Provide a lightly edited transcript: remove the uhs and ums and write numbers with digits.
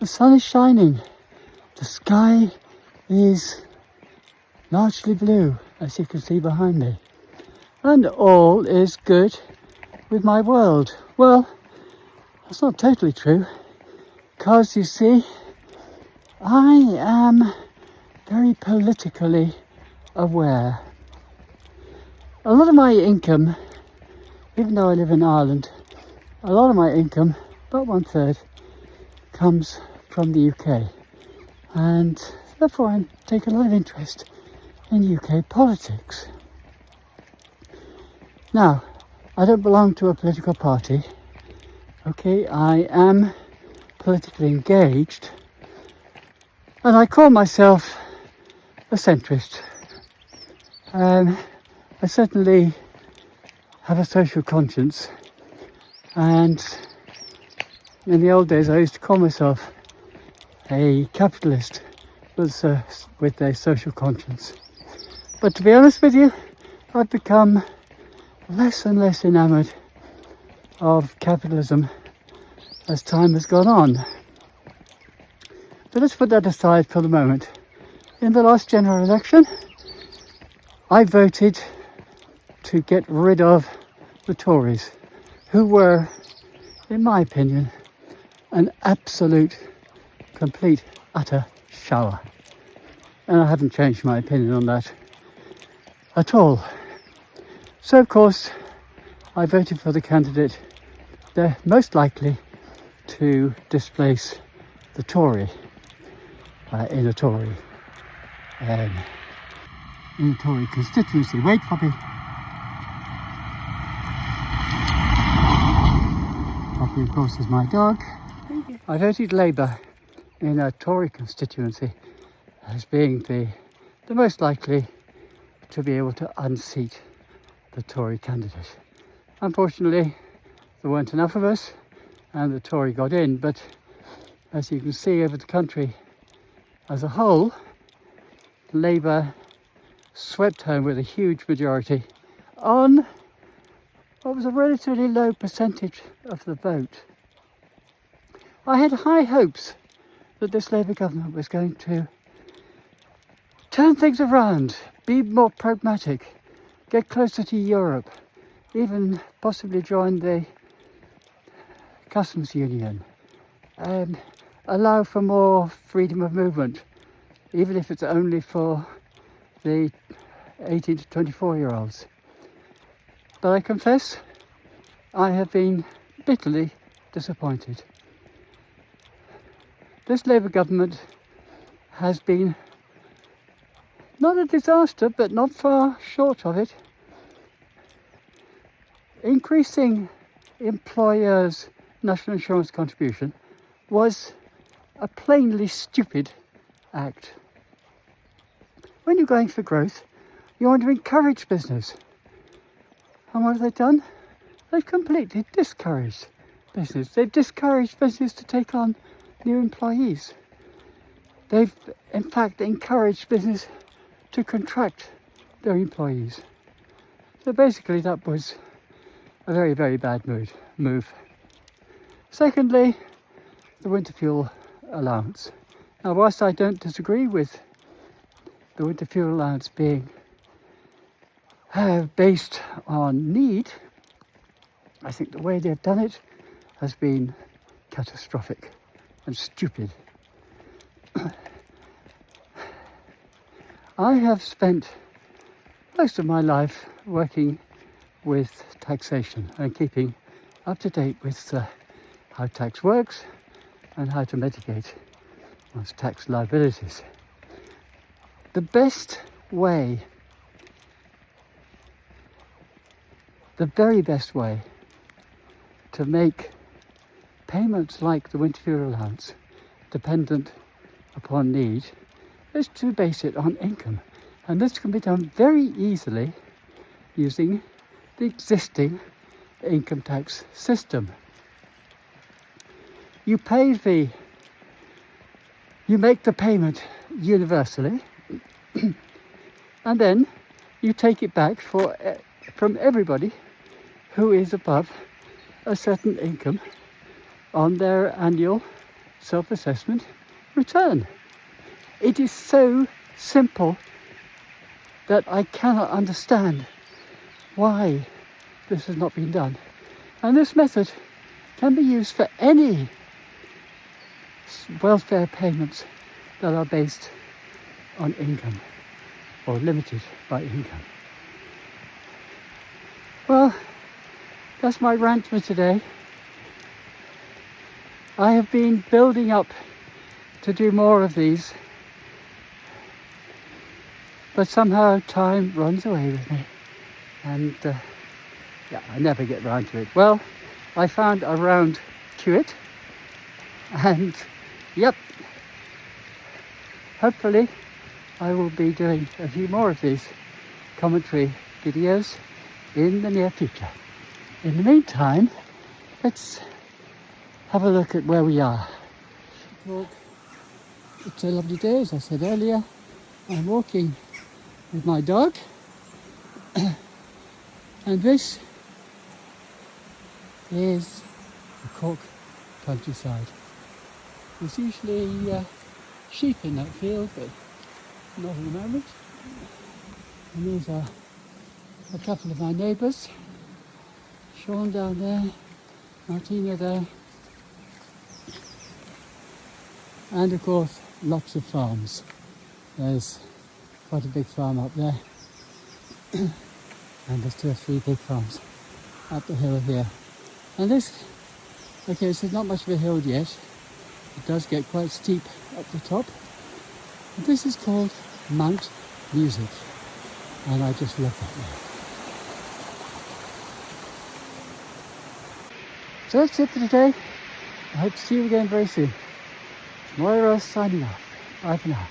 The sun is shining. The sky is largely blue, as you can see behind me. And all is good with my world. Well, that's not totally true, because you see, I am very politically aware. A lot of my income, even though I live in Ireland, a lot of my income, about 1/3, comes from the UK. And therefore I take a lot of interest in UK politics. Now, I don't belong to a political party. Okay, I am politically engaged, and I call myself a centrist. I certainly have a social conscience, and in the old days I used to call myself a capitalist with a social conscience. But to be honest with you, I've become less and less enamoured of capitalism as time has gone on. But let's put that aside for the moment. In the last general election, I voted to get rid of the Tories, who were, in my opinion, an absolute, complete, utter shower. And I haven't changed my opinion on that at all. So, of course, I voted for the candidate they're most likely to displace the Tory in a Tory constituency. Wait, Poppy. Poppy, of course, is my dog. I voted Labour in a Tory constituency as being the most likely to be able to unseat the Tory candidate. Unfortunately, there weren't enough of us and the Tory got in, but as you can see over the country as a whole, Labour swept home with a huge majority on what was a relatively low percentage of the vote. I had high hopes that this Labour government was going to turn things around, be more pragmatic, get closer to Europe, even possibly join the customs union, allow for more freedom of movement, even if it's only for the 18 to 24-year-olds. But I confess, I have been bitterly disappointed. This Labour government has been not a disaster, but not far short of it. Increasing employers' national insurance contribution was a plainly stupid act. When you're going for growth, you want to encourage business. And what have they done? They've completely discouraged business. They've discouraged business to take on new employees. They've, in fact, encouraged business to contract their employees. So basically that was a very, very bad move. Secondly, the winter fuel allowance. Now, whilst I don't disagree with the winter fuel allowance being based on need, I think the way they've done it has been catastrophic and stupid. I have spent most of my life working with taxation and keeping up to date with how tax works and how to mitigate one's tax liabilities. The best way, the very best way to make payments like the winter fuel allowance dependent upon need is to base it on income. And this can be done very easily using the existing income tax system. You make the payment universally, and then you take it back from everybody who is above a certain income on their annual self-assessment return. It is so simple that I cannot understand why this has not been done. And this method can be used for any welfare payments that are based on income or limited by income. Well, that's my rant for today. I have been building up to do more of these, but somehow time runs away with me, and I never get round to it. Well, I found a round to it, and yep, hopefully I will be doing a few more of these commentary videos in the near future. In the meantime, let's have a look at where we are. It's a lovely day, as I said earlier. I'm walking with my dog, and this is the Cork countryside. There's usually sheep in that field, but not at the moment. And these are a couple of my neighbours. Sean down there, Martina there, and of course lots of farms. There's quite a big farm up there, and there's 2 or 3 big farms up the hill here. And this, okay, so it's not much of a hill yet. It does get quite steep up the top. And this is called Mount Music, and I just love that name. So that's it for today. I hope to see you again very soon. Moira signing off. Bye for now.